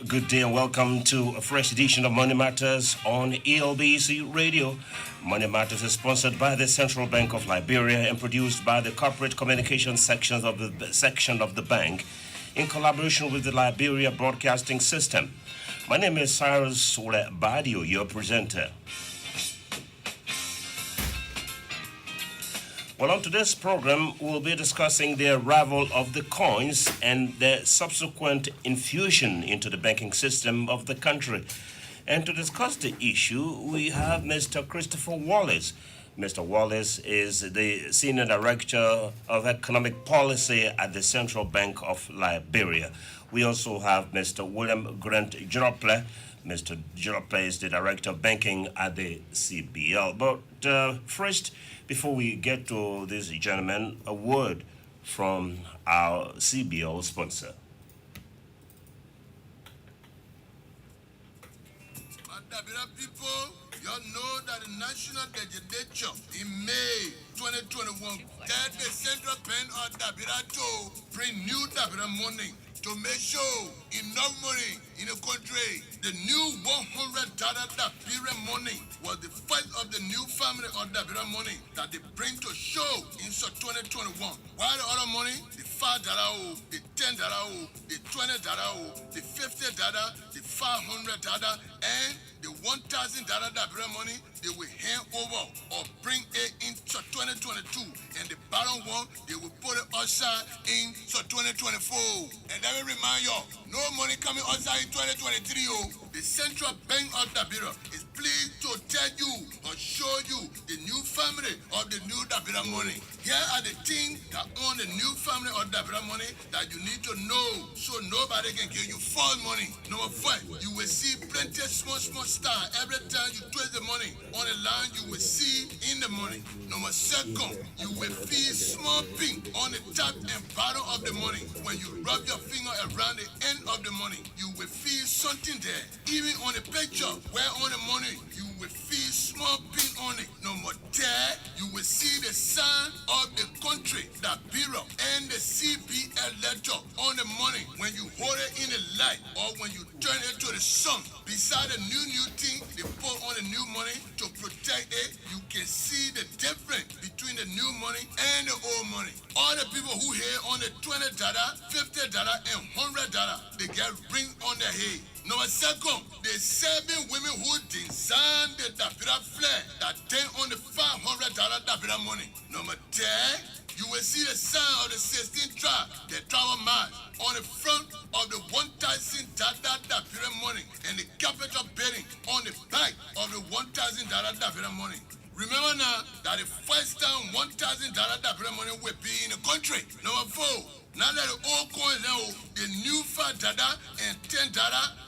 Good day and welcome to a fresh edition of Money Matters on ELBC Radio. Money Matters is sponsored by the Central Bank of Liberia and produced by the Corporate Communications section of the bank in collaboration with the Liberia Broadcasting System. My name is Cyrus Sule Badio, your presenter. Well, on today's program, we'll be discussing the arrival of the coins and their subsequent infusion into the banking system of the country. And to discuss the issue, we have Mr. Christopher Wallace. Mr. Wallace is the Senior Director of Economic Policy at the Central Bank of Liberia. We also have Mr. William Grant Jirople. Mr. Jirople is the Director of Banking at the CBL. But first, before we get to this gentleman, a word from our CBL sponsor. People, you all know that the National Legislature in May 2021 that the Central Bank of Dabira to bring new Dabira money to make sure enough money in the country. The new $100 Dabira money was the first of the new family of Dabira money that they bring to show in 2021. While the other money, the $5, the $10, the $20, the $50, the $500, and the $1,000 Dabira money, they will hand over or bring it into 2022. And the bottom one, they will put it outside in 2024. And let me remind y'all, no money coming outside in 2023. The Central Bank of Dabira is pleased to tell you or show you the new family of the new Dabira money. Here are the things that own the new family of Dabira money that you need to know so nobody can give you false money. Number 5, you will see plenty of small star every time you twist the money on the line. You will see in the money. Number 2, you will feel small pink on the top and bottom of the money. When you rub your finger around the end of the money, you will feel something there. Even on the picture where on the money, you will feel small pink on it. Number 10, you will see the sign of the country, the bureau, and the CBL letter on the money. When you hold it in the light or when you turn it to the sun, beside the new thing they put on the new money to protect it, you can see the difference between the new money and the old money. All the people who here on the $20, $50, and $100, they get ring on their head. Number 2, the 7 women who designed the Dabira flag that then on the $500 Dabira money. Number 10, you will see the sign of the 16th tribe, the travel march, on the front of the $1,000 Dabira money and the capital building on the back of the $1,000 Dabira money. Remember now that the first time $1,000 Dabira money will be in the country. Number 4, now that the old coins now, the new $5 and $10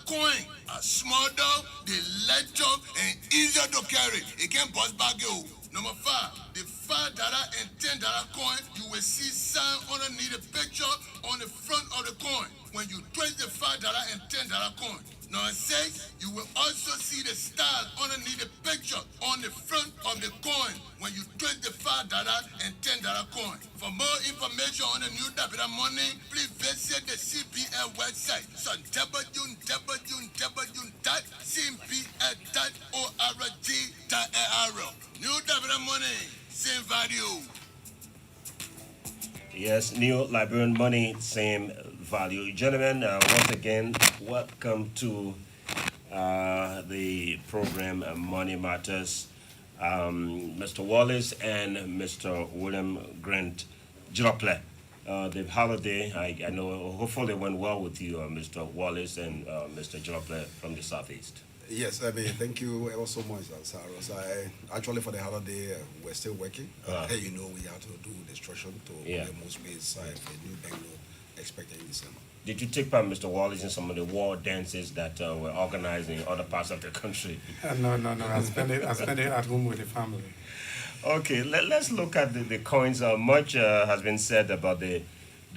coin are small down, they lighter and easier to carry. It can bust back you. Number 5, the $5 and $10 coin, you will see sign underneath the picture on the front of the coin when you twist the $5 and $10 coin. Number 6, you will also see the stars underneath the picture on the front of the coin when you twist the $5 and $10 coin. For more information on the new Dabira money, please visit the CBL website. So www.cbl.org.ro. New Dabira money, same value. Yes, new Liberian money, same value. Gentlemen, once again, welcome to the program Money Matters. Mr. Wallace and Mr. William Grant Jirople. The holiday, I know, hopefully went well with you, Mr. Wallace and Mr. Jirople from the Southeast. Yes, I mean, thank you ever so much, Cyrus. Actually, for the holiday, we're still working. You know, we have to do destruction to the most space for the new bank note expected in December. Did you take part, Mr. Wallace, in some of the war dances that were organized in other parts of the country? No. I spend it at home with the family. Okay, let's look at the coins. Much has been said about the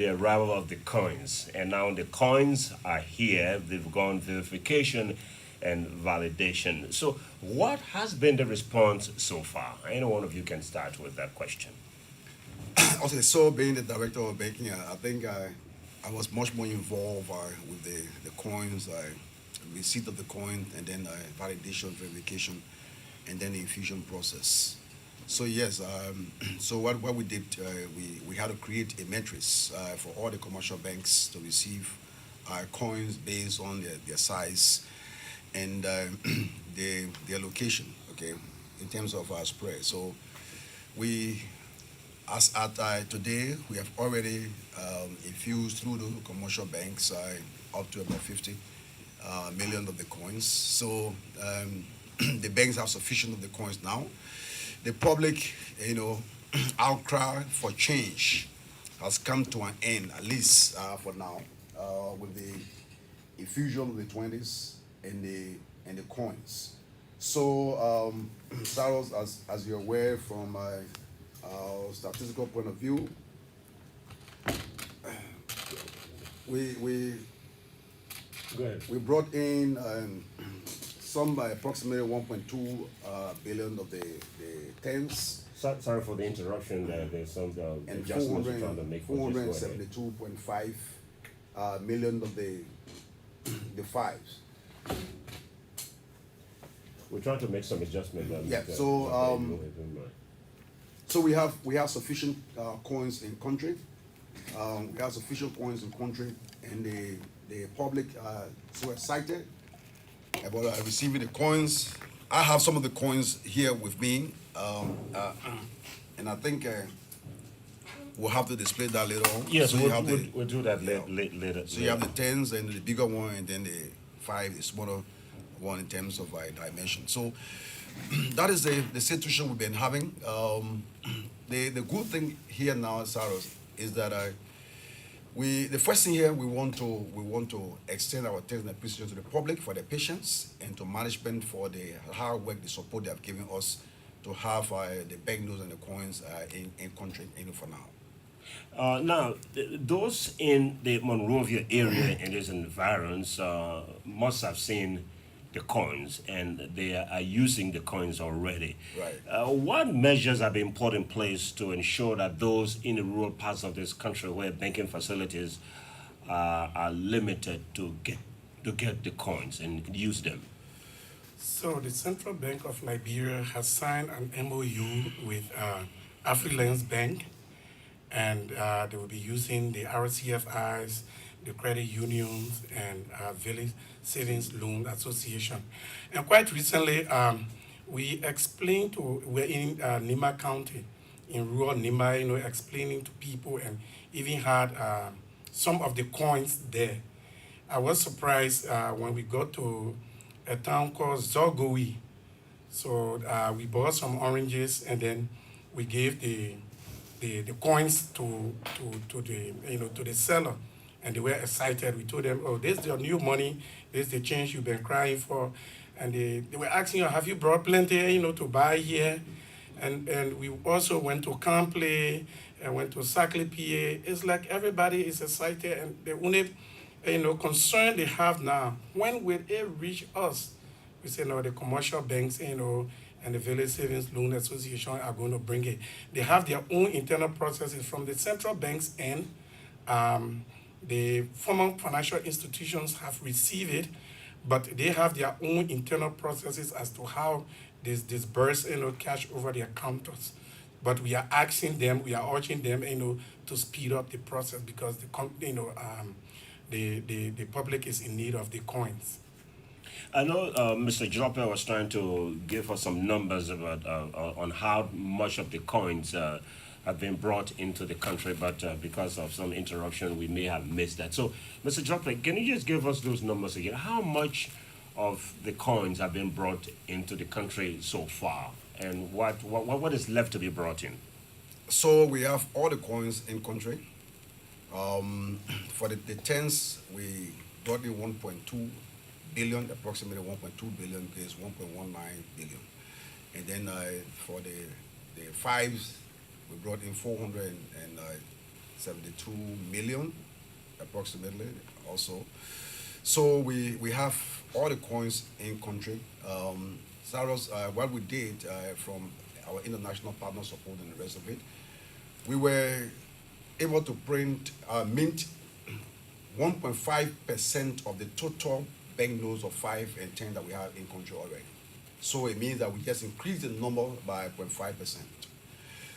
arrival of the coins. And now the coins are here. They've gone verification and validation. So what has been the response so far? Any one of you can start with that question. Okay, so being the director of banking, I think I was much more involved with the coins, receipt of the coin, and then validation, verification, and then the infusion process. So yes, so what we did, we had to create a matrix for all the commercial banks to receive coins based on their size and their location, okay, in terms of spread. So we, as at today, we have already infused through the commercial banks up to about 50 million of the coins. So the banks have sufficient of the coins now. The public, outcry for change has come to an end, at least for now, with the infusion of the 20s and the coins. So, Saros, as you're aware from a statistical point of view, we Go ahead. we brought in some approximately 1.2 billion of the tens Sorry for the interruption. There's some and adjustments we're trying to make. For just go ahead. 472.5 million of the fives. We're trying to make some adjustments. Yeah, so we have sufficient coins in country. We have sufficient coins in country, and the public so excited about receiving the coins. I have some of the coins here with me, and I think we'll have to display that later on. Yes, so we'll do that later. So you have the tens and the bigger one, and then the 5, the smaller one in terms of dimension. So that is the situation we've been having. The good thing here now, Saros, is that the first thing here we want to extend our thanks and appreciation to the public for their patience and to management for the hard work, the support they have given us to have the banknotes and the coins in country for now. Now, those in the Monrovia area and its environs must have seen the coins, and they are using the coins already. Right. What measures have been put in place to ensure that those in the rural parts of this country where banking facilities are limited to get the coins and use them? So the Central Bank of Liberia has signed an MOU with Afrilens Bank, and they will be using the RCFIs, the credit unions, and Village Savings Loan Association. And quite recently, we explained we're in Nima County, in rural Nima, explaining to people, and even had some of the coins there. I was surprised when we got to a town called Zogowi. So we bought some oranges, and then we gave the coins to the seller, and they were excited. We told them, "Oh, this is your new money. This is the change you've been crying for," and they were asking, "Have you brought plenty, to buy here?" And we also went to Campley and went to Sackley, PA. It's like everybody is excited, and the only concern they have now, when will it reach us? We say, no, the commercial banks, and the Village Savings Loan Association are going to bring it. They have their own internal processes from the central banks, and the formal financial institutions have received it, but they have their own internal processes as to how they disburse cash over their counters. But we are asking them, we are urging them to speed up the process, because the public is in need of the coins. I know Mr. Joppe was trying to give us some numbers about on how much of the coins have been brought into the country, but because of some interruption, we may have missed that. So, Mr. Joppe, can you just give us those numbers again? How much of the coins have been brought into the country so far, and what is left to be brought in? So we have all the coins in country. For the tens, we brought in 1.2 billion, approximately 1.2 billion, is 1.19 billion. And then for the fives, we brought in 472 million, approximately, also. So we have all the coins in country. Saros, what we did from our international partner support and the rest of it, we were able to mint 1.5% of the total banknotes of 5 and 10 that we have in country already. So it means that we just increased the number by 0.5%.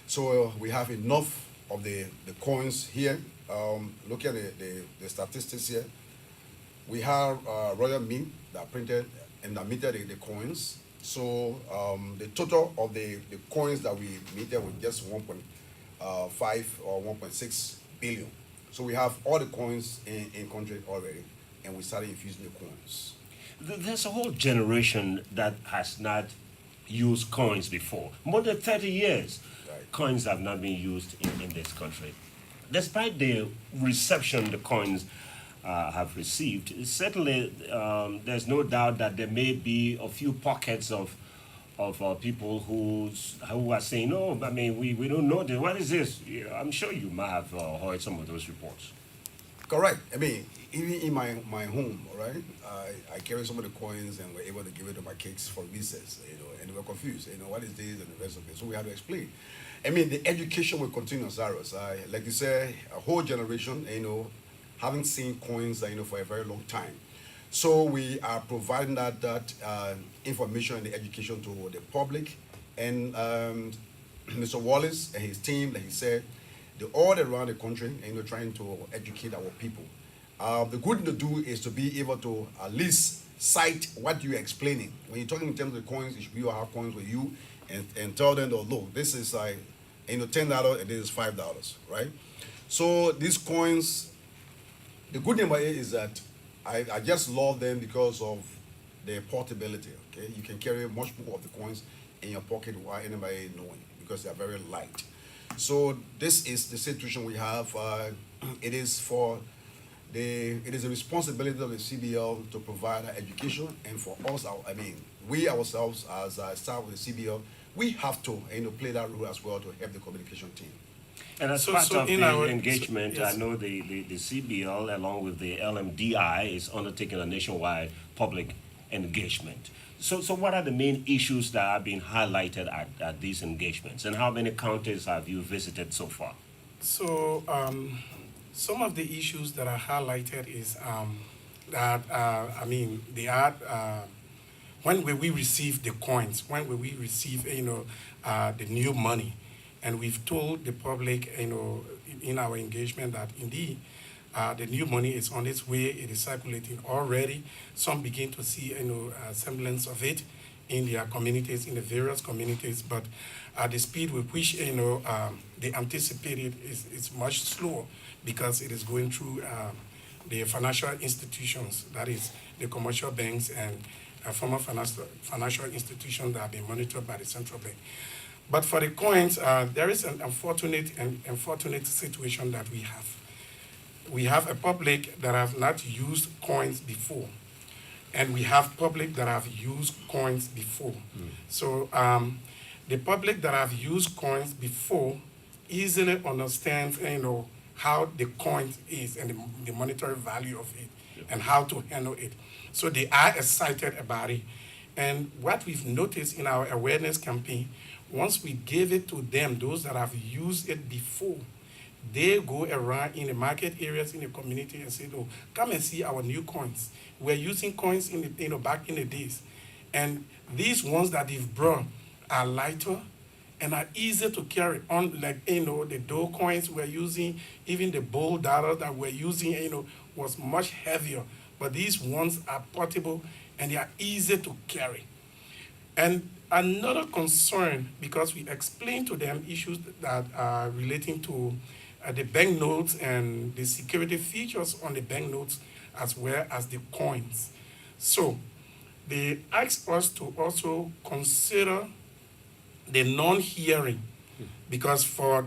So we have enough of the coins here. Look at the statistics here. We have Royal Mint that printed and that minted the coins. So the total of the coins that we minted was just 1.5 or 1.6 billion. So we have all the coins in country already, and we started infusing the coins. There's a whole generation that has not used coins before. More than 30 years, Right. coins have not been used in this country. Despite the reception the coins have received, certainly there's no doubt that there may be a few pockets of people who are saying, "No, I mean, we don't know this. What is this?" Yeah, I'm sure you might have heard some of those reports. Correct. I mean, even in my home, all right, I carry some of the coins and we're able to give it to my kids for recess, and they were confused, what is this and the rest of it. So we had to explain. I mean, the education will continue, Cyrus. Like you said, a whole generation, haven't seen coins, for a very long time. So we are providing that information and the education to the public. And Mr. Wallace and his team, like he said, they're all around the country, trying to educate our people. The good thing to do is to be able to at least cite what you're explaining. When you're talking in terms of the coins, you should be able to have coins with you and tell them, oh, look, this is like, $10 and this is $5, right? So these coins, the good thing about it is that I just love them because of their portability, okay? You can carry much more of the coins in your pocket without anybody knowing because they are very light. So this is the situation we have. It is a responsibility of the CBL to provide education, and for us, we ourselves as staff with the CBL, we have to play that role as well to help the communication team. And as So- part so of in the our- engagement, so- yes. I know the CBL, along with the LMDI, is undertaking a nationwide public engagement. So what are the main issues that are being highlighted at these engagements, and how many counties have you visited so far? So some of the issues that are highlighted is that when will we receive the coins? When will we receive the new money? And we've told the public in our engagement that indeed the new money is on its way. It is circulating already. Some begin to see a semblance of it in their communities, in the various communities, but the speed with which they anticipate it is much slower because it is going through the financial institutions, that is the commercial banks and former financial institutions that have been monitored by the central bank. But for the coins, there is an unfortunate situation that we have. We have a public that have not used coins before, and we have public that have used coins before. So the public that have used coins before easily understands, how the coin is and the monetary value of it, and how to handle it. So they are excited about it. And what we've noticed in our awareness campaign, once we give it to them, those that have used it before, they go around in the market areas in the community and say, "No, come and see our new coins. We're using coins in the back in the days, and these ones that they've brought are lighter and are easy to carry on. Like the dough coins we're using, even the bold dollar that we're using, was much heavier. But these ones are portable and they are easy to carry." And another concern, because we explained to them issues that are relating to the banknotes and the security features on the banknotes as well as the coins. So they asked us to also consider the non-hearing, because for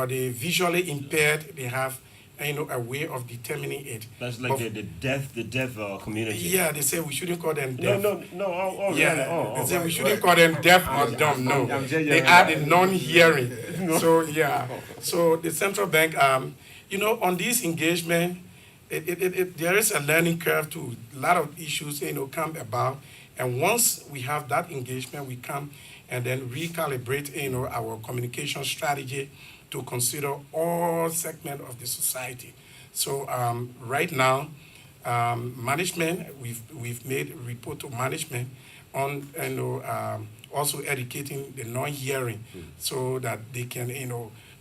the visually impaired, they have a way of determining it. That's like the deaf community. Yeah, they say we shouldn't call them No, deaf. no. Oh, Yeah, really? Oh, they say we right, shouldn't right. call them deaf or dumb. No, I'm they are the non-hearing. So yeah, so the central bank, on this engagement, there is a learning curve too. A lot of issues, come about, and once we have that engagement, we come and then recalibrate, our communication strategy to consider all segments of the society. So right now, management, we've made a report to management on also educating the non-hearing so that they can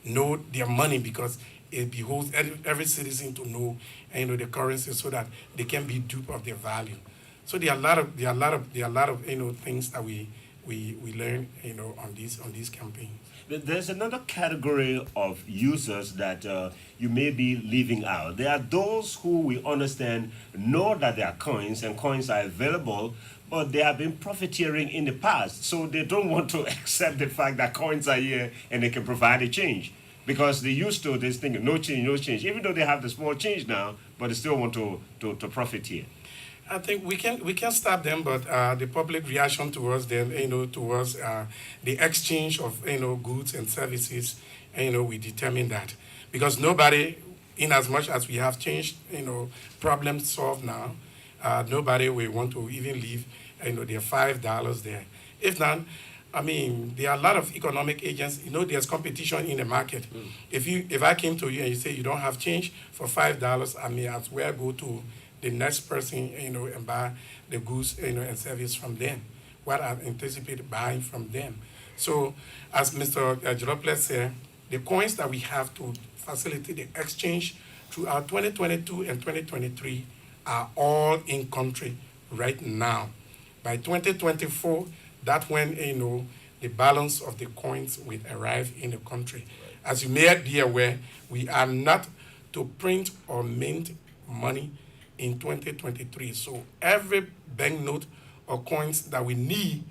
know their money, because it behoves every citizen to know the currency so that they can be dupe of their value. So there are a lot of things that we learn on these campaigns. There's another category of users that you may be leaving out. There are those who we understand know that there are coins and coins are available, but they have been profiteering in the past. So they don't want to accept the fact that coins are here and they can provide a change. Because they used to this thing, no change, no change. Even though they have the small change now, but they still want to profit here. I think we can stop them, but the public reaction towards them, towards the exchange of goods and services, we determine that, because nobody, in as much as we have changed, problems solved now, nobody will want to even leave, their $5 there. If not, I mean, there are a lot of economic agents. There's competition in the market. If I came to you and you say you don't have change for $5, I may as well go to the next person, and buy the goods, and service from them, what I anticipate buying from them. So, as Mr. Droplet said, the coins that we have to facilitate the exchange throughout 2022 and 2023 are all in country right now. By 2024, that's when the balance of the coins will arrive in the country. As you may be aware, we are not to print or mint money in 2023. So every banknote or coins that we need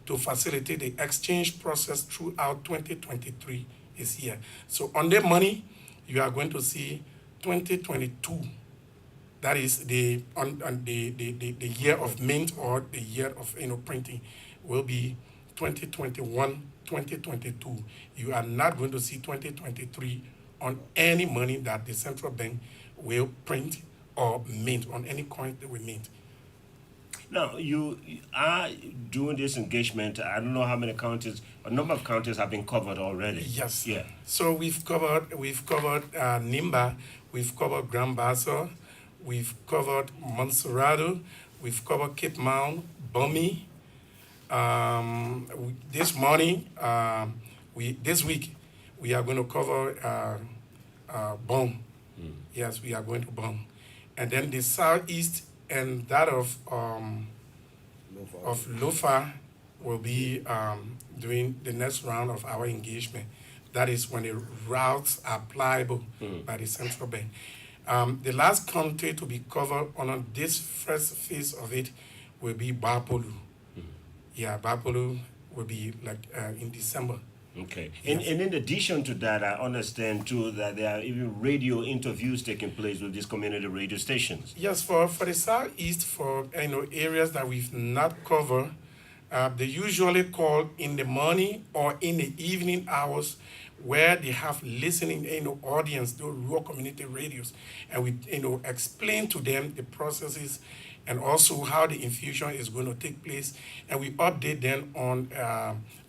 to facilitate the exchange process throughout 2023 is here. So on the money, you are going to see 2022. That is the year of mint, or the year of printing will be 2021, 2022. You are not going to see 2023 on any money that the central bank will print or mint, on any coin that we mint. Now, you are doing this engagement. I don't know how many counties, a number of counties have been covered already. Yes. Yeah. So we've covered Nimba, we've covered Grand Bassa, we've covered Montserrado, we've covered Cape Mount, Bumi. This morning, this week, we are going to cover Bong. Yes, we are going to Bong. And then the southeast and that of Lofa will be doing the next round of our engagement. That is when the routes are pliable by the central bank. The last country to be covered on this first phase of it will be Bapolu. Yeah, Bapolu will be like in December. Okay. Yes. And in addition to that, I understand too that there are even radio interviews taking place with these community radio stations. Yes, for the southeast, for areas that we've not covered, they usually call in the morning or in the evening hours, where they have listening audience, those rural community radios, and we explain to them the processes and also how the infusion is going to take place, and we update them on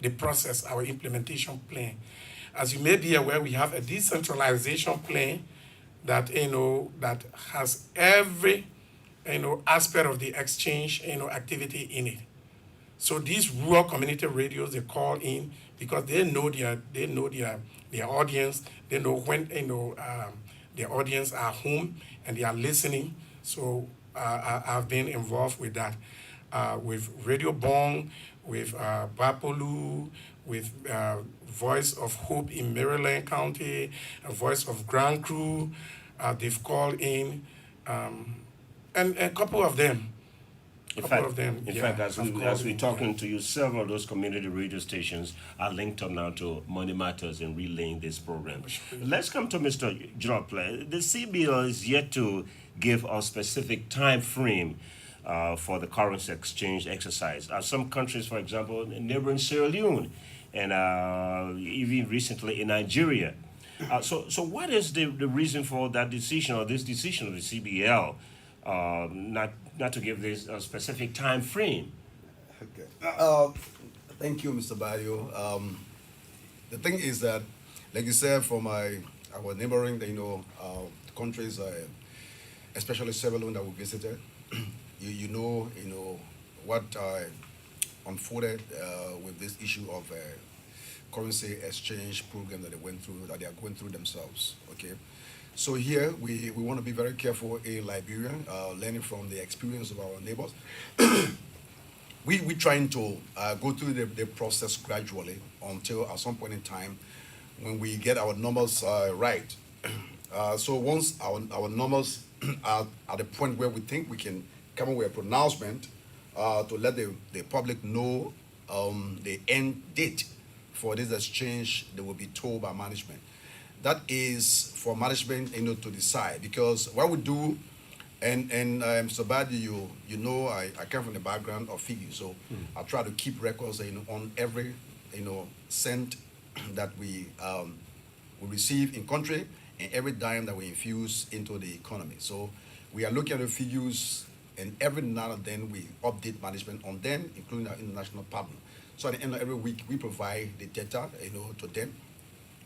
the process, our implementation plan. As you may be aware, we have a decentralization plan that that has every aspect of the exchange activity in it. So these rural community radios, they call in because they know their audience. They know when their audience are home and they are listening. So I've been involved with that, with Radio Bong, with Bapolu, with Voice of Hope in Maryland County, Voice of Grand Cru. They've called in, and a couple of them. In Yeah, fact, as we're talking to you, several of those community radio stations are linked up now to Money Matters and relaying this program. Let's come to Mr. Droplet. The CBL is yet to give a specific time frame for the currency exchange exercise. Some countries, for example, neighboring Sierra Leone, and even recently in Nigeria. So what is the reason for that decision, or this decision of the CBL, not to give this a specific time frame? Okay. Thank you, Mr. Badio. The thing is that, like you said, from our neighboring, countries, especially several that we visited, you know what unfolded with this issue of currency exchange program that they are going through themselves. Okay, so here we want to be very careful in Liberia, learning from the experience of our neighbors. We trying to go through the process gradually until at some point in time when we get our numbers right. So once our numbers are at the point where we think we can come up with a pronouncement to let the public know the end date for this exchange, they will be told by management. That is for management, to decide, because what we do, and Mr. Badi, you know, I come from the background of figures, so I try to keep records, on every, cent that we receive in country and every dime that we infuse into the economy. So we are looking at the figures, and every now and then we update management on them, including our international partner. So at the end of every week, we provide the data, to them,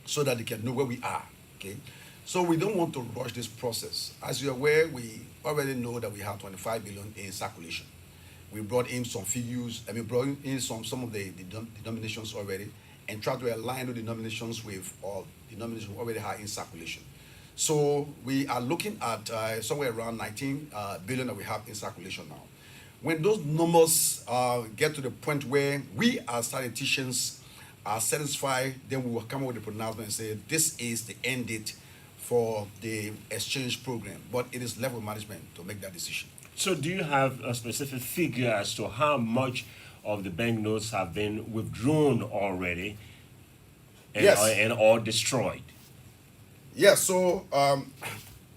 so that they can know where we are. Okay. So we don't want to rush this process. As you're aware, we already know that we have 25 billion in circulation. We brought in some figures, and we brought in some of the denominations already, and try to align the denominations with all denominations we already have in circulation. So we are looking at somewhere around 19 billion that we have in circulation now. When those numbers get to the point where we as statisticians are satisfied, then we will come up with a pronouncement and say this is the end date for the exchange program. But it is left with management to make that decision. So do you have a specific figure as to how much of the banknotes have been withdrawn already and, Yes. or destroyed? Yes. So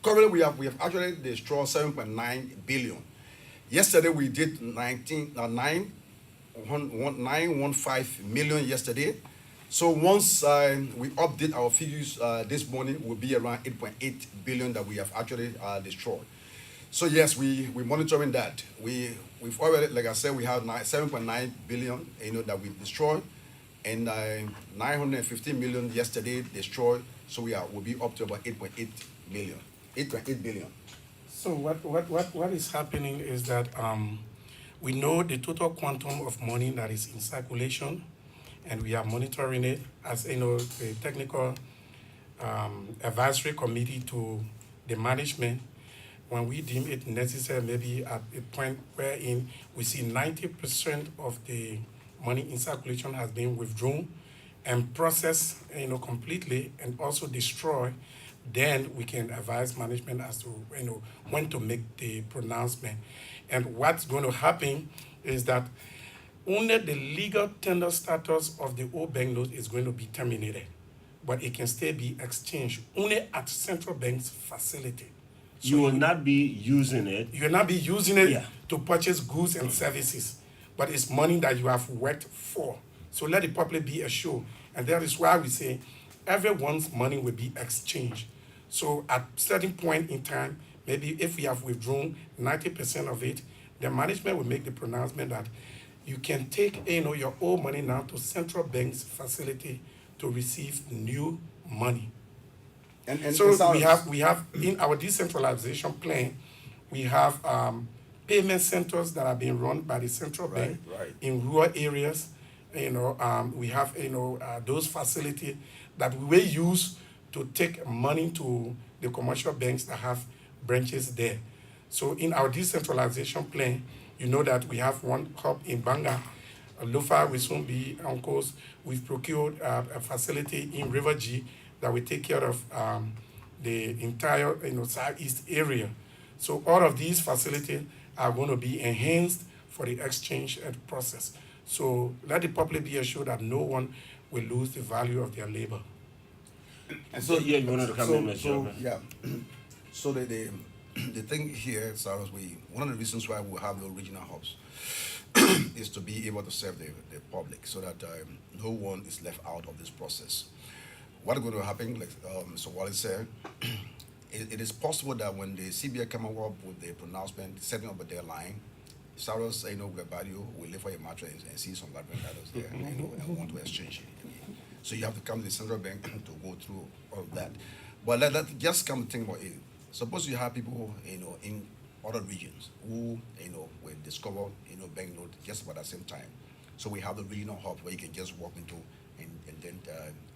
currently we have actually destroyed 7.9 billion. Yesterday we did 915 million yesterday. So once we update our figures this morning, will be around 8.8 billion that we have actually destroyed. So yes, we're monitoring that. We've already, like I said, we have 7.9 billion, that we destroyed, and 915 million yesterday destroyed. So we'll be up to about 8.8 billion. 8.8 billion. So what is happening is that we know the total quantum of money that is in circulation, and we are monitoring it as the technical advisory committee to the management. When we deem it necessary, maybe at a point wherein we see 90% of the money in circulation has been withdrawn and processed, completely, and also destroyed, then we can advise management as to, when to make the pronouncement. And what's going to happen is that only the legal tender status of the old banknote is going to be terminated, but it can still be exchanged only at central bank's facility. So You will not be using it. you will not be using it Yeah. to purchase goods and services, but it's money that you have worked for. So let the public be assured. And that is why we say everyone's money will be exchanged. So at certain point in time, maybe if we have withdrawn 90% of it, the management will make the pronouncement that you can take your old money now to central bank's facility to receive new money. And So Cyrus, we have in our decentralization plan, we have payment centers that are being run by the central bank right. in rural areas. We have those facilities that we will use to take money to the commercial banks that have branches there. So in our decentralization plan, you know that we have one hub in Banga. Lofa will soon be on course. We've procured a facility in River G that will take care of the entire southeast area. So all of these facilities are going to be enhanced for the exchange process. So let the public be assured that no one will lose the value of their labor. and so Yeah, you wanted to come in, Mr. Chairman. yeah. So the thing here, Cyrus, one of the reasons why we have the original hubs is to be able to serve the public, so that no one is left out of this process. What is going to happen, like Mr. Wallace said, it is possible that when the CBL come up with the pronouncement, setting up a deadline, Cyrus, Gabadio will live for a mattress and see some Ladron letters there, and want to exchange it. So you have to come to the central bank to go through all of that. But let just come to think about it. Suppose you have people, in other regions who, will discover, banknote just about the same time. So we have the regional hub where you can just walk into and then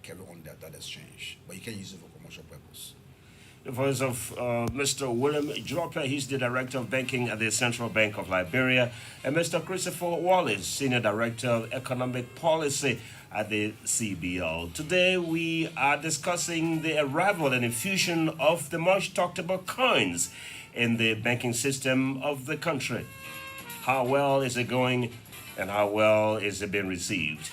carry on that exchange. But you can use it for commercial purpose. The voice of Mr. William Jope, he's the Director of Banking at the Central Bank of Liberia, and Mr. Christopher Wallace, Senior Director of Economic Policy at the CBL. Today we are discussing the arrival and infusion of the much talked about coins in the banking system of the country. How well is it going and how well is it being received?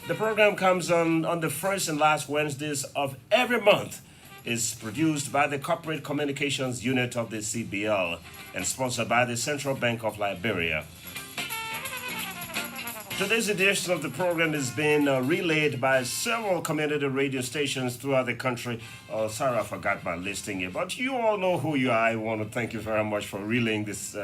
The program comes on the first and last Wednesdays of every month, is produced by the Corporate Communications Unit of the CBL and sponsored by the Central Bank of Liberia. Today's edition of the program is being relayed by several community radio stations throughout the country. Oh, sorry, I forgot my listing here, but you all know who you are. I want to thank you very much for relaying this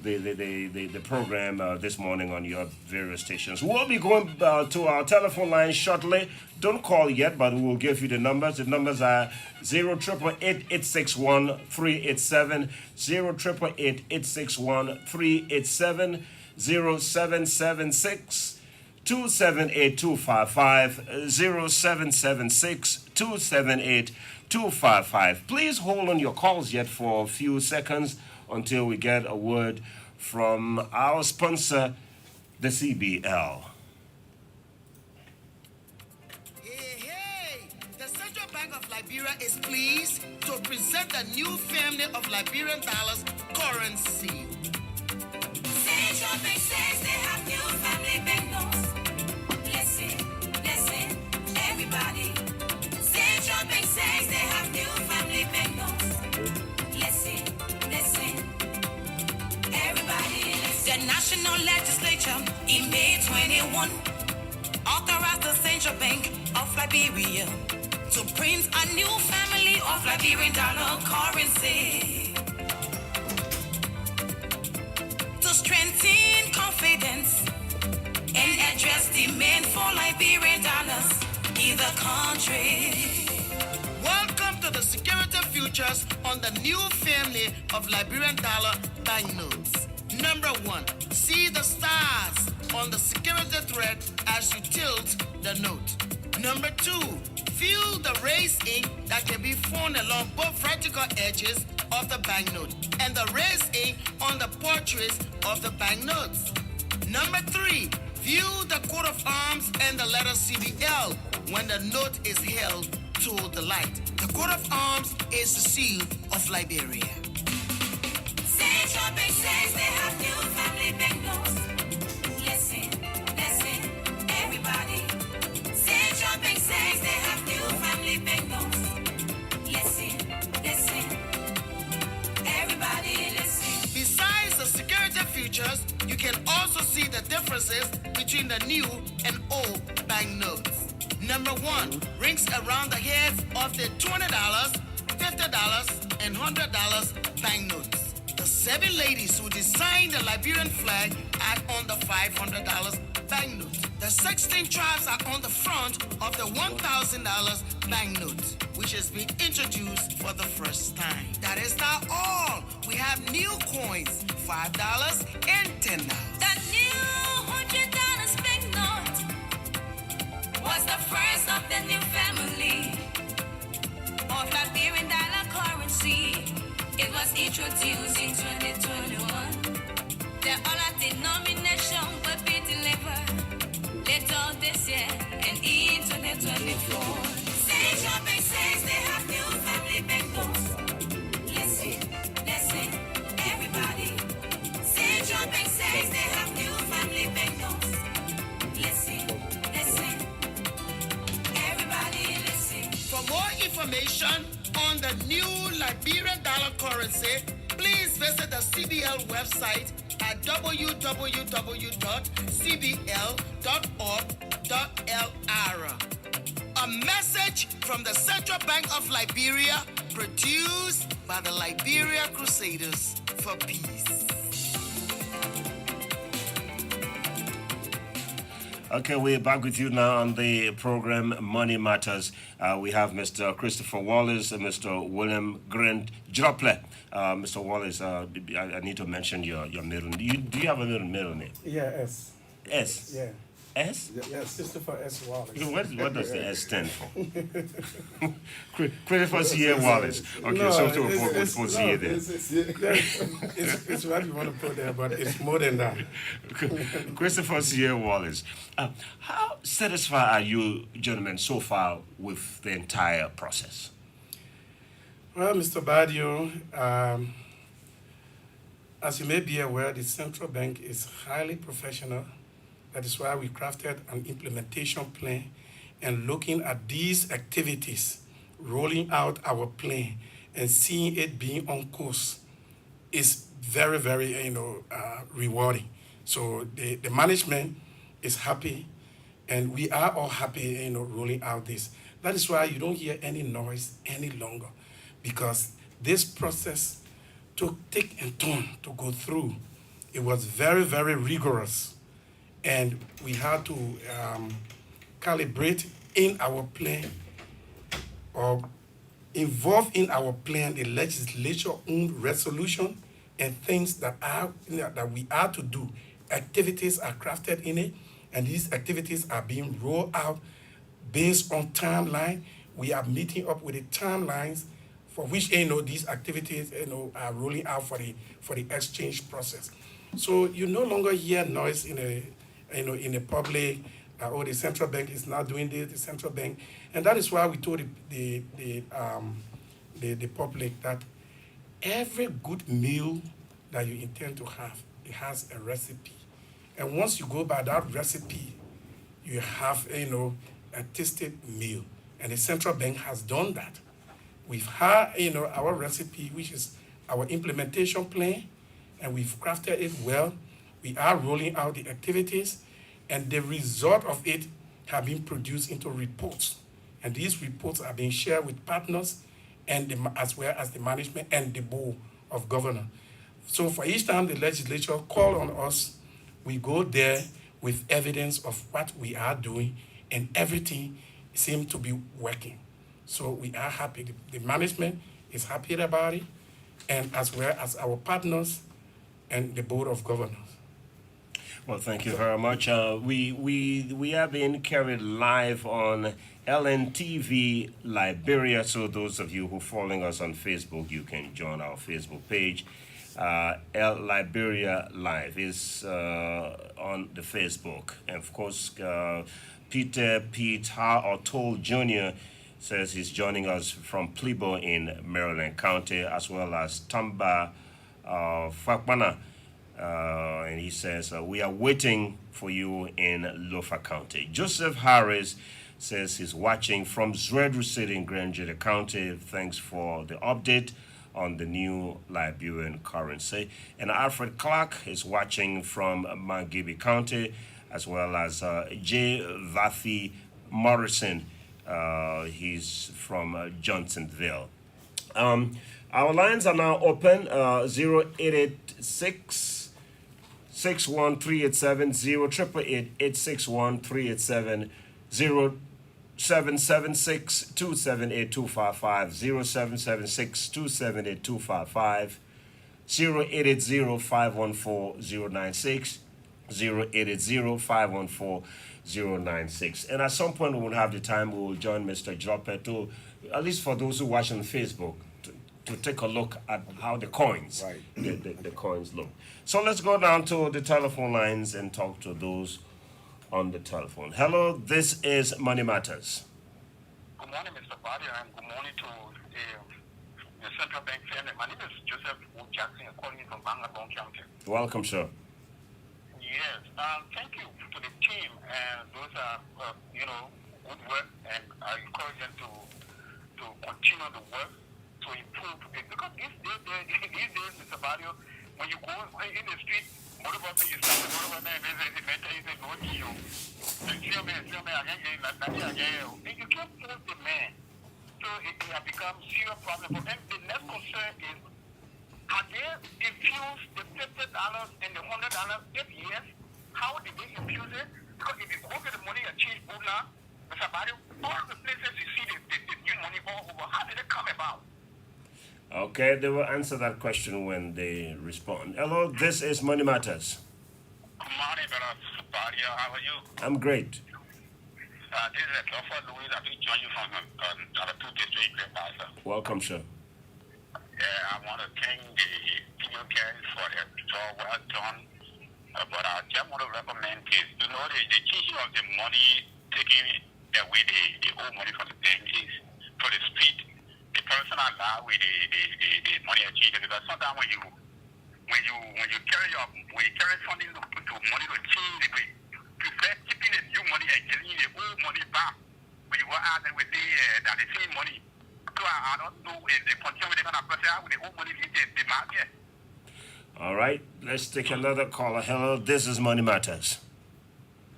the program this morning on your various stations. We'll be going to our telephone line shortly. Don't call yet, but we'll give you the numbers. The numbers are 0888861-387, 0888861-387, 0776 278 255, 0776 278 255. Please hold on your calls yet for a few seconds until we get a word from our sponsor, the CBL. Hey, the Central Bank of Liberia is pleased to present a new family of Liberian dollars currency. Central Bank says they have new family banknotes. Listen, everybody. Central Bank says they have new family banknotes. Listen, everybody. The National Legislature in May 21 authorized the Central Bank of Liberia to print a new family of Liberian dollar currency to strengthen confidence and address demand for Liberian dollars in the country. Welcome to the security futures on the new family of Liberian dollar banknotes. Number 1, see the stars on the security thread as you tilt the note. Number 2, feel the raised ink that can be found along both vertical edges of the banknote and the raised ink on the portraits of the banknotes. Number 3, view the coat of arms and the letter CBL when the note is held to the light. The coat of arms is the seal of Liberia. Central Bank says they have new family banknotes. Listen, everybody. Central Bank says they have new family banknotes. Listen, everybody listen. Besides the security features, you can also see the differences between the new and old banknotes. Number 1, rings around the heads of the $20, $50, and $100 banknotes. The 7 ladies who designed the Liberian flag are on the $500 banknote. The 16 tribes are on the front of the $1,000 banknote, which has been introduced for the first time. That is not all. We have new coins, $5 and $10. The new $100 banknote was the first of the new family of Liberian dollar currency. It was introduced in 2021. The other denomination will be delivered later this year and in 2024. Central Bank says they have new family banknotes. Listen, everybody. Central Bank says they have new family banknotes. Listen, everybody listen. For more information on the new Liberian dollar currency, please visit the CBL website at www.cbl.org.lr. A message from the Central Bank of Liberia, produced by the Liberia Crusaders for Peace. Okay, we're back with you now on the program Money Matters. We have Mr. Christopher Wallace and Mr. William Grant Drople. Mr. Wallace, I need to mention your middle name. Do you have a middle name? Yeah, S. S. Yeah. S? Yes. Christopher S. Wallace. What does the S stand for? Christopher C. A. Wallace. Okay, No, so to it's- C. A. no, there. it's what you want to put there, but it's more than that. Christopher C. A. Wallace. How satisfied are you, gentlemen, so far with the entire process? Well, Mr. Badio, as you may be aware, the central bank is highly professional. That is why we crafted an implementation plan and looking at these activities, rolling out our plan and seeing it being on course is very, very, rewarding. So the management is happy and we are all happy, rolling out this. That is why you don't hear any noise any longer because this process took thick and thin to go through. It was very, very rigorous and we had to calibrate in our plan or involve in our plan the legislature own resolution and things that are that we are to do. Activities are crafted in it, and these activities are being rolled out based on timeline. We are meeting up with the timelines for which these activities are rolling out for the exchange process. So you no longer hear noise in the public. The central bank is not doing this. The central bank, and that is why we told the public that every good meal that you intend to have, it has a recipe, and once you go by that recipe, you have a tasted meal, and the central bank has done that. We've had our recipe, which is our implementation plan, and we've crafted it well. We are rolling out the activities, and the result of it have been produced into reports. And these reports are being shared with partners and as well as the management and the board of governors. So for each time the legislature call on us, we go there with evidence of what we are doing, and everything seems to be working. So we are happy. The management is happy about it, and as well as our partners and the board of governors. Well, thank you very much. We are being carried live on LNTV Liberia. So those of you who are following us on Facebook, you can join our Facebook page. L Liberia Live is on the Facebook, and of course, Peter Pete O'Toole Jr. says he's joining us from Plebo in Maryland County, as well as Tamba Fakmana. And he says, we are waiting for you in Lofa County. Joseph Harris says he's watching from Zredru City in Grand Jeda County. Thanks for the update on the new Liberian currency. And Alfred Clark is watching from Mangibi County, as well as J. Vathi Morrison. He's from Johnsonville. Our lines are now open, 0886 61387 0888 0776 278 255 0776 278 255 0880 514 096 0880 514 096. And at some point we will have the time we will join Mr. Dropper to, at least for those who watch on Facebook, to take a look at how the coins, Right. the coins look. So let's go down to the telephone lines and talk to those on the telephone. Hello, this is Money Matters. Good morning, Mr. Body, and good morning to the Central Bank family. My name is Joseph Jackson. I'm calling you from Bangabong County. Welcome, sir. Yes, thank you to the team, and those are, good work, and I encourage them to continue the work to improve it. Because these days, Mr. Barrio, when you go in the street, motorcycle, you start the motorcycle, and they say, no, you. And you can't force the man. So it has become a serious problem for them. The next concern is, are they infused the $50 and the $100? If yes, how did they infuse it? Because if you go to the money exchange book now, Mr. Barry, all the places you see the new money all over, how did it come about? Okay, they will answer that question when they respond. Hello, this is Money Matters. Good morning, brother Barry. How are you? I'm great. This is Crawford Louis. I will join you from the 2 district pastor. Welcome, sir. Yeah, I want to thank the video guys for their job well done. But I just want to recommend this. You know, the changing of the money, taking away the old money from the bank is for the speed. The person allow with the money exchange, because sometimes when you carry something to money to change the way, prefer keeping the new money and getting the old money back. When you go out and with that the same money. So I don't know if they continue with the kind of process with the old money in the market. All right, let's take another caller. Hello, this is Money Matters.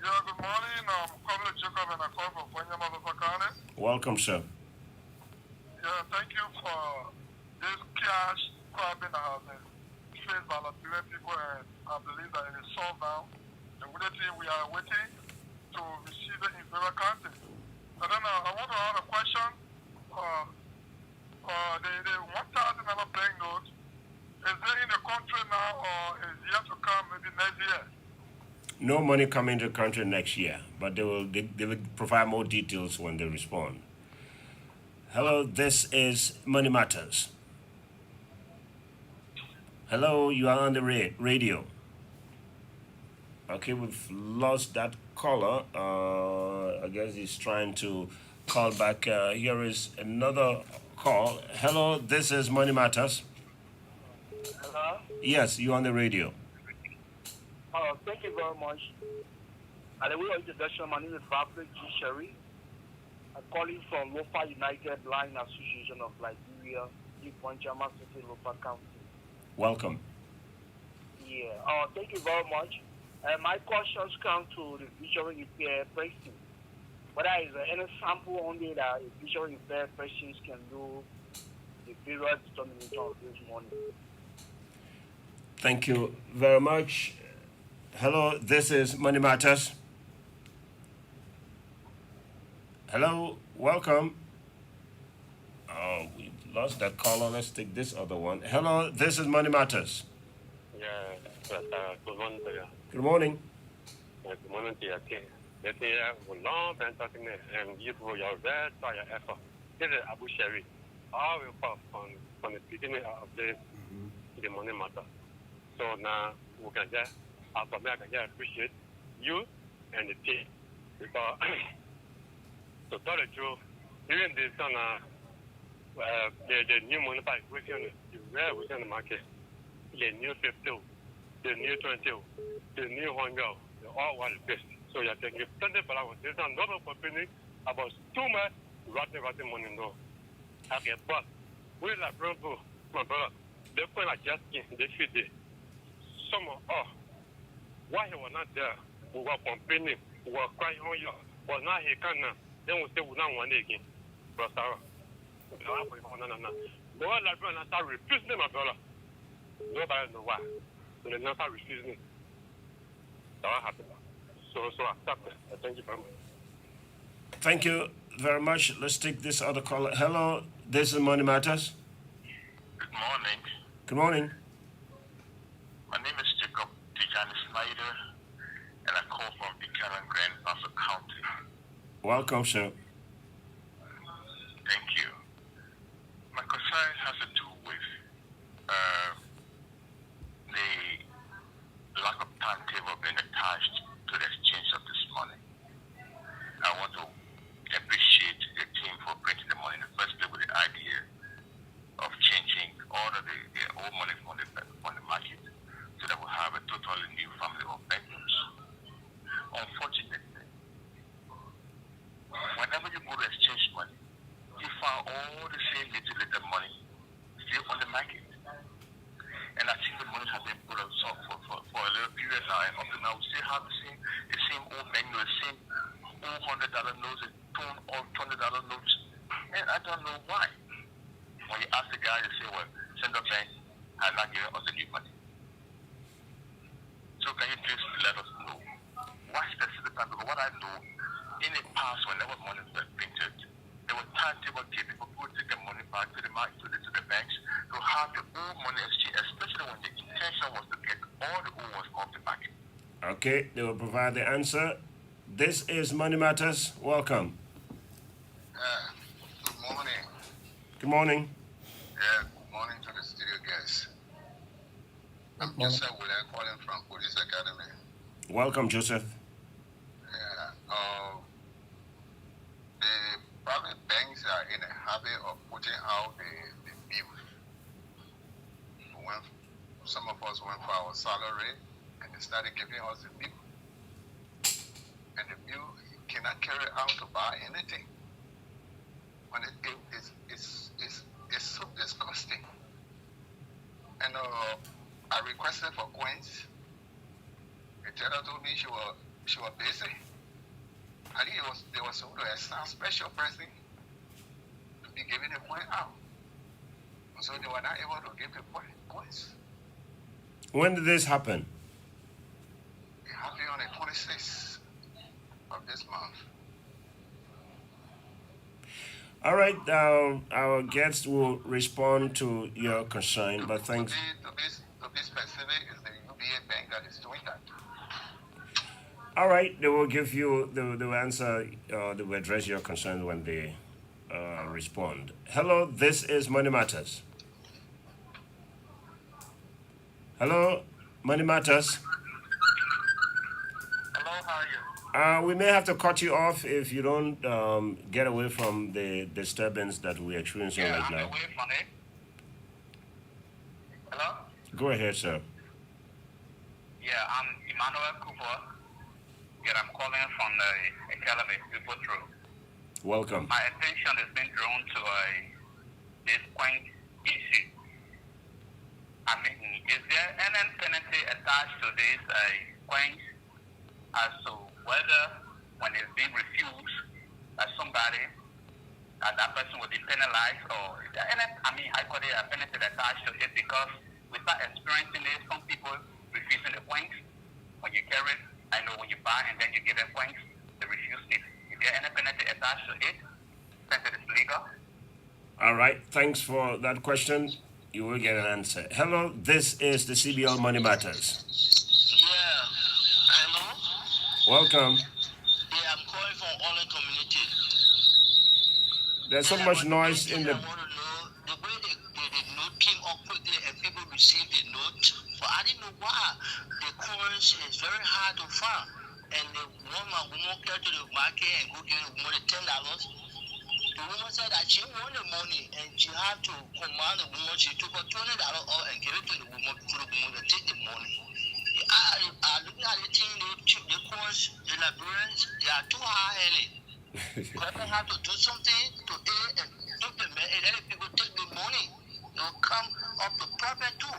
Yeah, good morning. I'm Comrade Jacob and I call from Wanyama Lopakane. Welcome, sir. Yeah, thank you for this cash problem that has been faced by Liberian people, and I believe that it is solved now. Immediately we are waiting to receive it in various countries. And then I want to ask a question. The $1,000 banknote, is it in the country now or is yet to come maybe next year? No money coming to the country next year, but they will provide more details when they respond. Hello, this is Money Matters. Hello, you are on the radio. Okay, we've lost that caller. I guess he's trying to call back. Here is another call. Hello, this is Money Matters. Hello? Yes, you on the radio. Oh, thank you very much. At the way of introduction, my name is Fabric G. Sherry. I'm calling from Lofa United Blind Association of Liberia, Deep Point, Jama City, Lofa County. Welcome. Yeah. Thank you very much. My questions come to the visually impaired person. Whether is there any sample only that a visually impaired persons can do the period determination of this money? Thank you very much. Hello, this is Money Matters. Hello, welcome. Oh, we lost that caller. Let's take this other one. Hello, this is Money Matters. Yeah, good morning to you. Good morning. Good morning to you. Let me long been talking and you for your very tired effort. This is Abu Sherry. I will come from the beginning of the money matter. So now we can just, after me, I can just appreciate you and the team. Because, to tell the truth, even this the new money by within the market, the new 50, the new 20, the new 100, they all want the best. So you're taking plenty of allowance. There's another company about too much rotten money, no. Okay, but we like Bronco, my brother, they put like just in, they feed it. Some of why he was not there, we were complaining, we were crying on you, was not he can now, then we say we don't want it again. But Sarah, no, like brother, start refusing my brother. Nobody know why. So they not start refusing. So what happened? So accept it. Thank you very much. Thank you very much. Let's take this other caller. Hello, this is Money Matters. Good morning. Good morning. My name is Jacob Tijani Snyder, and I call from Buchanan, Grand Buffer County. Welcome, sir. Thank you. My concern has to do with the lack of timetable being attached to the exchange of this money. I want to appreciate the team for bringing the money in the first place with the idea of changing all of the old money on the market so that we'll have a totally new family of banknotes. Unfortunately, whenever you go to exchange money, you find all the same little money still on the market. And I think the money has been put on for a little period now, and up to now we still have the same old banknote, the same old $100 notes, and old $20 notes. And I don't know why. When you ask the guy, they say, well, Central Bank has not given us the new money. So can you please let us know why specific time? Because what I know, in the past, whenever money was printed, there was timetable given. People would take the money back to the to the banks to have the old money exchange, especially when the intention was to get all the old ones off the market. Okay, they will provide the answer. This is Money Matters. Welcome. Good morning. Good morning. Yeah, good morning to the studio guests. I'm Joseph William calling from Police Academy. Welcome, Joseph. Yeah. The private banks are in the habit of putting out the bill. When some of us went for our salary and they started giving us the bill. And the bill cannot carry out to buy anything. When it's so disgusting. And I requested for coins. The teller told me she was busy. I think they were supposed to assign special person to be giving the coin out. So they were not able to give the coins. When did this happen? It happened on the 26th of this month. All right, our guests will respond to your concern, but thanks. To be specific, it's the UBA bank that is doing that. All right, they will give you they will answer. They will address your concerns when they respond. Hello, this is Money Matters. Hello, Money Matters. Hello, how are you? We may have to cut you off if you don't get away from the disturbance that we're experiencing right I'm now. away from it. Hello? Go ahead, sir. Yeah, I'm Emmanuel Cooper. Yeah, I'm calling from the Academy, People Through. Welcome. My attention has been drawn to this point issue. I mean, is there any penalty attached to this point as to whether when it's being refused by somebody, that person will be penalized, or is there any, I call it a penalty attached to it, because we start experiencing it, some people refusing the points when you carry it. I know when you buy and then you give them points, they refuse it. Is there any penalty attached to it since it is legal? All right, thanks for that question. You will get an answer. Hello, this is the CBL Money Matters. Yeah, hello? Welcome. Yeah, I'm calling from Orland Community. There's so much noise in the... I want to know the way the note came up quickly and people received the note, but I didn't know why. The coins is very hard to find. And the woman came to the market and go give the woman $10. The woman said that she won the money and she had to command the woman. She took her $20 off and gave it to the woman for the woman to take the money. I look at the thing, the coins, the Liberians, they are too high-headed. Government have to do something to aid and implement and let people take the money. It will come up to problem too.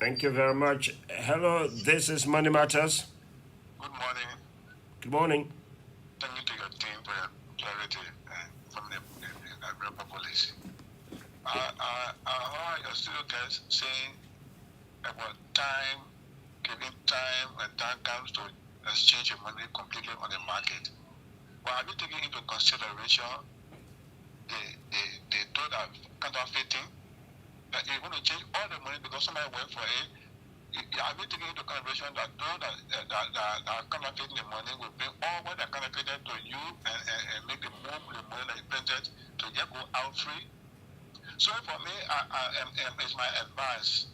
Thank you very much. Hello, this is Money Matters. Good morning. Good morning. Thank you to your team for your clarity from the Liberia police. I heard your studio guys saying about time, giving time when time comes to exchange your money completely on the market. But have you taken into consideration the thought of counterfeiting? That you're going to change all the money because somebody went for it. Have you taken into consideration that those that are counterfeiting the money will bring all what they're counterfeited to you and make the money that you printed to just go out free? So for me, it's my advice.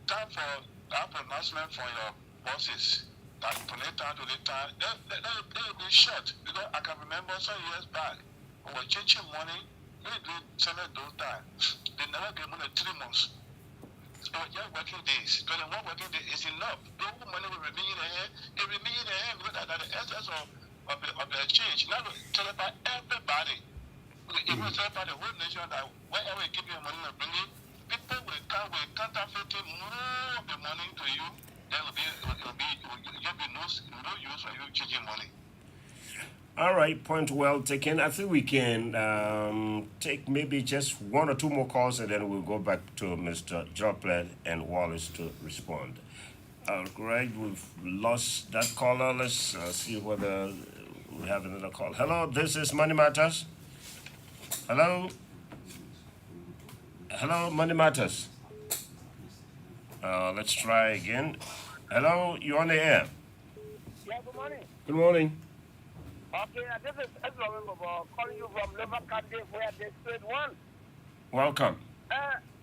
Time for that pronouncement from your bosses that from later to later, they will be short. Because I can remember some years back, we were changing money, we did send it those times. They never gave money 3 months. So just working days, 21 working days is enough. The whole money will remain in the hand, it will remain in the hand because that the essence of the exchange. Now we tell about everybody. It will tell about the whole nation that wherever you give your money and bring it, people will counterfeit more of the money to you. There will be no use for you changing money. All right, point well taken. I think we can take maybe just 1 or 2 more calls and then we'll go back to Mr. Droplet and Wallace to respond. All right, we've lost that caller. Let's see whether we have another call. Hello, this is Money Matters. Hello? Hello, Money Matters. Let's try again. Hello, you're on the air. Yeah, good morning. Good morning. Okay, this is Edwin calling you from Lower County where they said one. Welcome.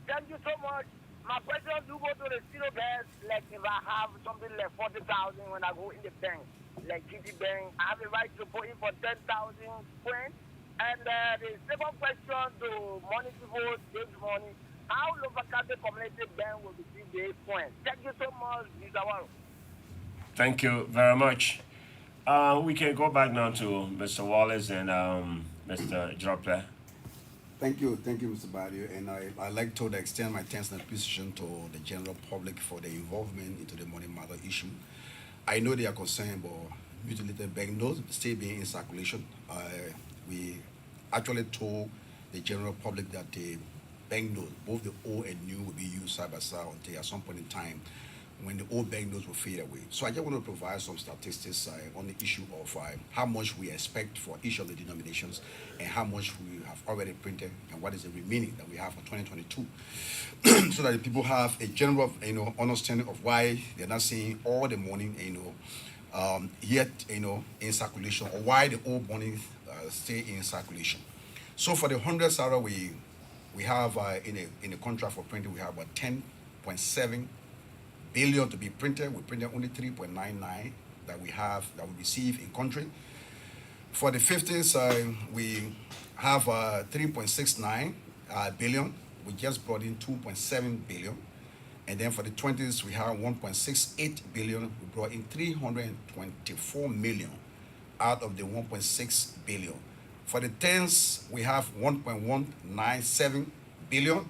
Thank you so much. My question do go to the zero gas, like if I have something like 40,000 when I go in the bank, like GT Bank, I have the right to put in for 10,000 coins. And the second question to money people, save money, how Lower County Community Bank will receive the coins? Thank you so much, Mr. Warren. Thank you very much. We can go back now to Mr. Wallace and Mr. Dropler. Thank you, Mr. Badio, and I like to extend my thanks and appreciation to the general public for their involvement into the money matter issue. I know they are concerned about mutilated bank notes still being in circulation. We actually told the general public that the bank notes, both the old and new, will be used side by side until at some point in time when the old bank notes will fade away. So I just want to provide some statistics on the issue of how much we expect for each of the denominations and how much we have already printed and what is the remaining that we have for 2022, so that the people have a general, understanding of why they're not seeing all the money, yet, in circulation, or why the old money stay in circulation. So for the 100 SARA, we have in the contract for printing, we have about 10.7 billion to be printed. We printed only 3.99 that we receive in country. For the 50s, we have 3.69 billion. We just brought in 2.7 billion. And then for the 20s, we have 1.68 billion. We brought in 324 million out of the 1.6 billion. For the 10s, we have 1.197 billion.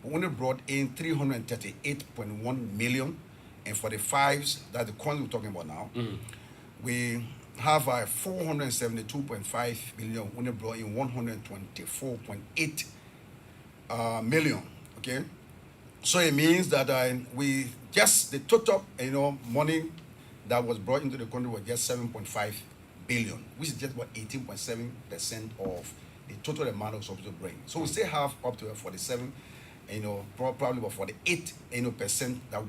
We only brought in 338.1 million. And for the 5s, that's the coins we're talking about now, we have 472.5 million. We only brought in 124.8 million. Okay, so it means that we just the total money that was brought into the country was just 7.5 billion, which is just about 18.7% of the total amount of supposed to bring. So we still have up to 47, probably about 48, percent that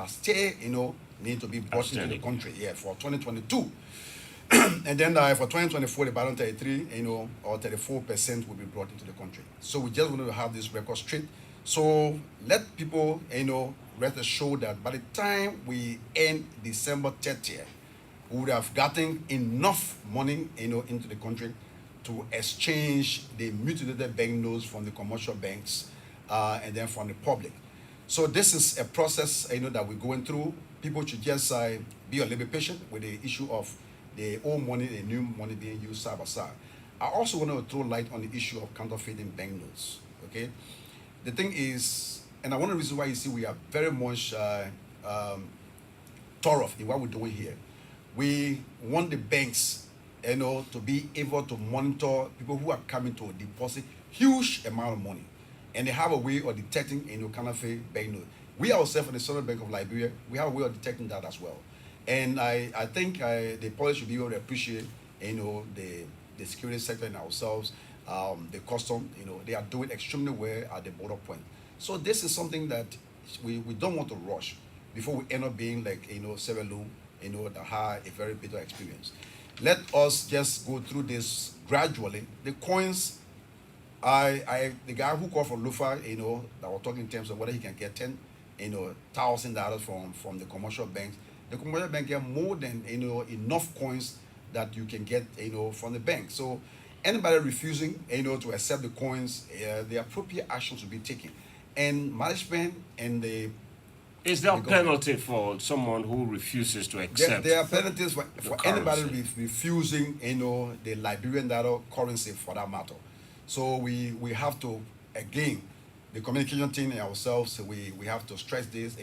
still, need to be brought into the country, for 2022. And then for 2024, the balance 33, or 34% will be brought into the country. So we just want to have this record straight. So let people, rest assured that by the time we end December 30th, we would have gotten enough money, into the country to exchange the mutilated bank notes from the commercial banks, and then from the public. So this is a process, that we're going through. People should just be a little bit patient with the issue of the old money, the new money being used side by side. I also want to throw light on the issue of counterfeiting bank notes. Okay, the thing is, and one of the reasons why you see we are very much thorough in what we're doing here. We want the banks, to be able to monitor people who are coming to deposit huge amount of money, and they have a way of detecting, counterfeit bank notes. We ourselves in the Central Bank of Liberia, we have a way of detecting that as well. And I think the police should be able to appreciate, the security sector and ourselves, the custom, they are doing extremely well at the border point. So this is something that we don't want to rush before we end up being like, Sierra Leone, that had a very bitter experience. Let us just go through this gradually. The coins, the guy who called from Lufa, that we're talking in terms of whether he can get $10,000 from the commercial banks. The commercial bank get more than enough coins that you can get from the bank. So anybody refusing to accept the coins, the appropriate actions will be taken. And management and the Is there a penalty for someone who refuses to accept? There are penalties for anybody refusing the Liberian dollar currency for that matter. So we have to, again, the communication team and ourselves, we have to stress this,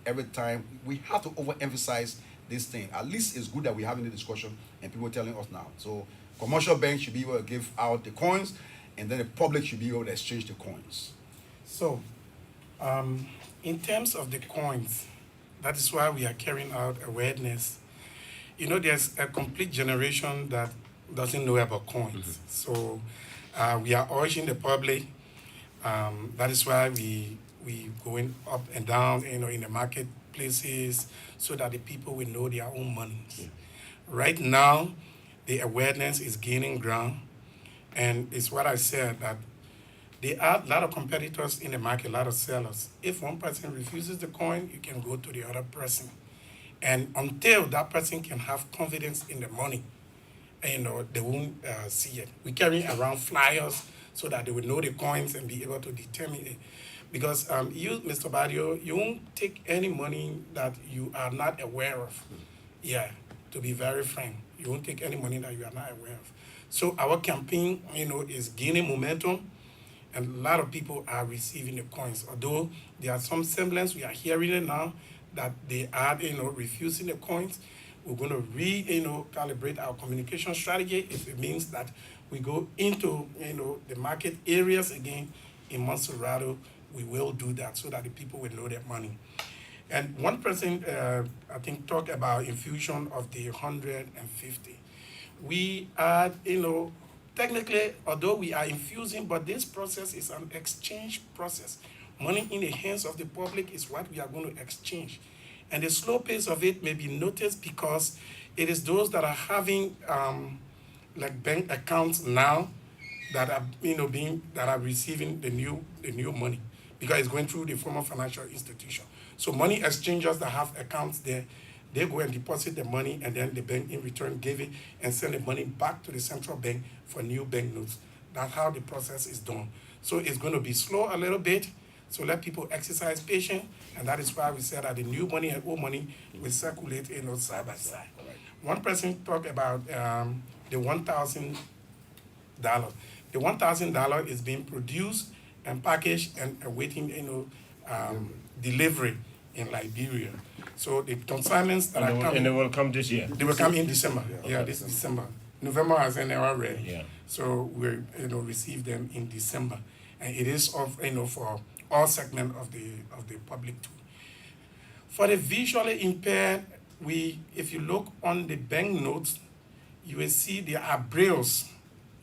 every time. We have to overemphasize this thing. At least it's good that we're having the discussion and people telling us now. So commercial banks should be able to give out the coins, and then the public should be able to exchange the coins. So, in terms of the coins, that is why we are carrying out awareness. There's a complete generation that doesn't know about coins. So we are urging the public. That is why we going up and down, in the marketplaces, so that the people will know their own money. Right now, the awareness is gaining ground, and it's what I said that there are a lot of competitors in the market, a lot of sellers. If one person refuses the coin, you can go to the other person, and until that person can have confidence in the money, they won't see it. We carry around flyers so that they will know the coins and be able to determine it. Because you, Mr. Badio, you won't take any money that you are not aware of. Yeah, to be very frank, you won't take any money that you are not aware of. So our campaign, is gaining momentum, and a lot of people are receiving the coins. Although there are some semblance, we are hearing it now that they are, refusing the coins. We're going to calibrate our communication strategy if it means that we go into, the market areas again in Monserrato. We will do that so that the people will know their money. And one person, I think, talked about infusion of the 150. We are, technically, although we are infusing, but this process is an exchange process. Money in the hands of the public is what we are going to exchange. And the slow pace of it may be noticed because it is those that are having like bank accounts now that are that are receiving the new money, because it's going through the former financial institution. So money exchangers that have accounts there, they go and deposit the money, and then the bank in return give it and send the money back to the central bank for new bank notes. That's how the process is done. So it's going to be slow a little bit. So let people exercise patience, and that is why we said that the new money and old money will circulate, side by side. One person talked about the $1,000. The $1,000 is being produced and packaged and awaiting, delivery in Liberia. So the consignments that are coming, And they will come this year. they will come in December. Yeah, this December. November has ended already. Yeah. So we receive them in December, and it is of for all segments of the public too. For the visually impaired, if you look on the bank notes, you will see there are brailles.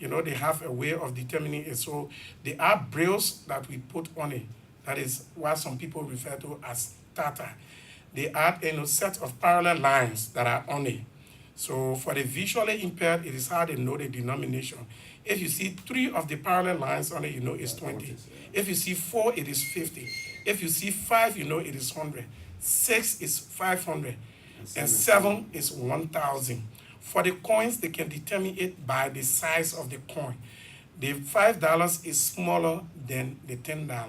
They have a way of determining it. So there are brailles that we put on it. That is what some people refer to as tata. They are a set of parallel lines that are on it. So for the visually impaired, it is hard to know the denomination. If you see 3 of the parallel lines on it, it's 20. If you see 4, it is 50. If you see 5, it is 100. 6 is 500. And 7 is 1,000. For the coins, they can determine it by the size of the coin. The $5 is smaller than the $10.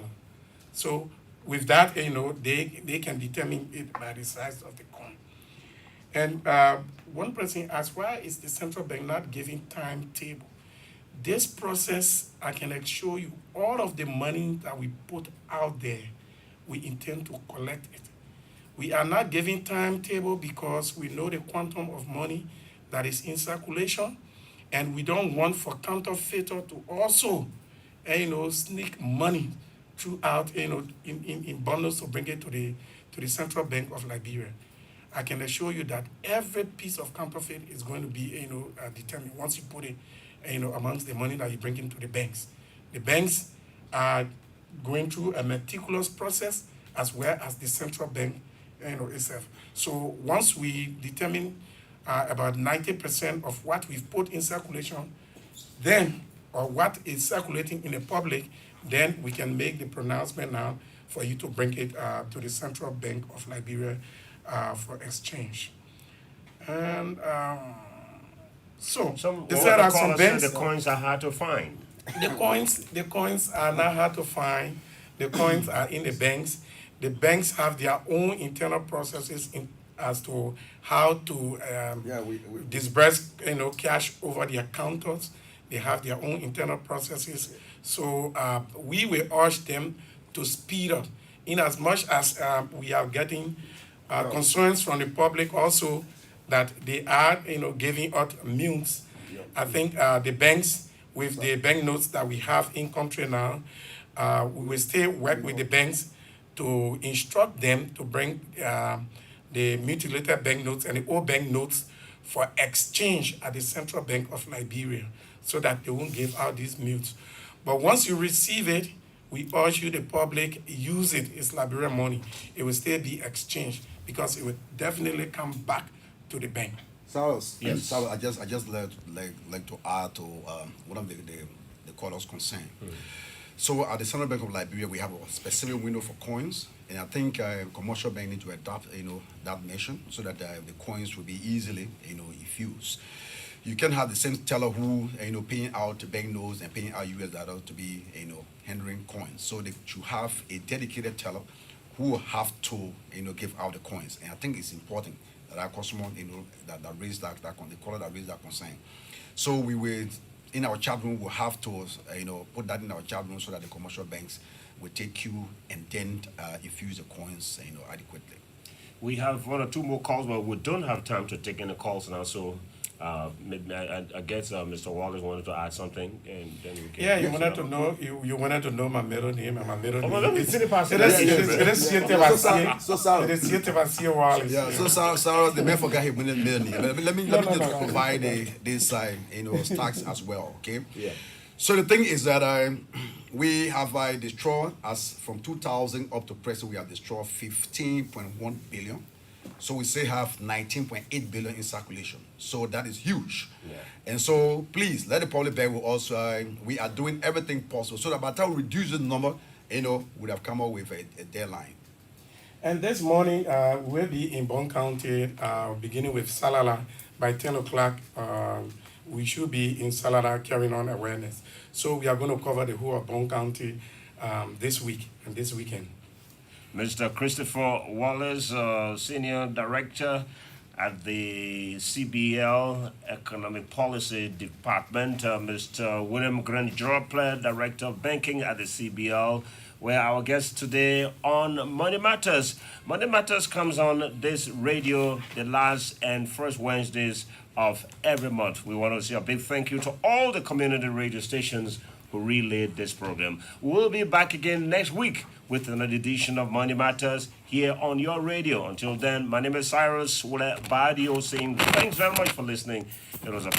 So with that, they can determine it by the size of the coin. And one person asked, why is the central bank not giving timetable? This process, I can assure you, all of the money that we put out there, we intend to collect it. We are not giving timetable because we know the quantum of money that is in circulation, and we don't want for counterfeiter to also, sneak money throughout, in bundles to bring it to the central bank of Liberia. I can assure you that every piece of counterfeit is going to be, determined once you put it, amongst the money that you bring into the banks. The banks are going through a meticulous process, as well as the central bank, itself. So once we determine about 90% of what we've put in circulation, then, or what is circulating in the public, then we can make the pronouncement now for you to bring it to the Central Bank of Liberia for exchange. And so, there are some banks. The coins are hard to find. The coins are not hard to find. The coins are in the banks. The banks have their own internal processes as to how to disburse, cash over their counters. They have their own internal processes. So we will urge them to speed up, in as much as we are getting concerns from the public also that they are, giving out mules. I think the banks, with the bank notes that we have in country now, we will still work with the banks to instruct them to bring the mutilated bank notes and the old bank notes for exchange at the Central Bank of Liberia so that they won't give out these mutes. But once you receive it, we urge you, the public, use it. It's Liberian money. It will still be exchanged because it will definitely come back to the bank. Cyrus, Yes. Cyrus, I just like to add to one of the callers' concern. So at the Central Bank of Liberia, we have a specific window for coins, and I think commercial bank need to adopt that mission so that the coins will be easily infused. You can have the same teller who paying out banknotes and paying out US dollars to be handling coins. So they should have a dedicated teller who will have to give out the coins, and I think it's important that our customer that raised the caller that raised that concern. So we will in our chat room we'll have to put that in our chat room so that the commercial banks will take queue and then infuse the coins adequately. We have one or two more calls, but we don't have time to take any calls now. So maybe I guess Mr. Wallace wanted to add something, and then we can. Yeah, you wanted to know. You wanted to know my middle name, and my middle name. let me It's see the passage. Wallace. Yeah, so Sarah, the man forgot his middle name. Let me just provide this stacks as well, okay? Yeah. So the thing is that we have destroyed, as from 2000 up to present, we have destroyed 15.1 billion. So we still have 19.8 billion in circulation. So that is huge. Yeah. And so please let the public bear with us. We are doing everything possible so that by the time we reduce the number, we'd have come up with a deadline. And this morning, we'll be in Bond County, beginning with Salala. By 10 o'clock, we should be in Salala carrying on awareness. So we are going to cover the whole of Bond County this week and this weekend. Mr. Christopher Wallace, Senior Director at the CBL Economic Policy Department. Mr. William Grant Dropler, Director of Banking at the CBL, where our guest today on Money Matters. Money Matters comes on this radio the last and first Wednesdays of every month. We want to say a big thank you to all the community radio stations who relayed this program. We'll be back again next week with another edition of Money Matters here on your radio. Until then, my name is Cyrus Wule Badio saying thanks very much for listening. It was a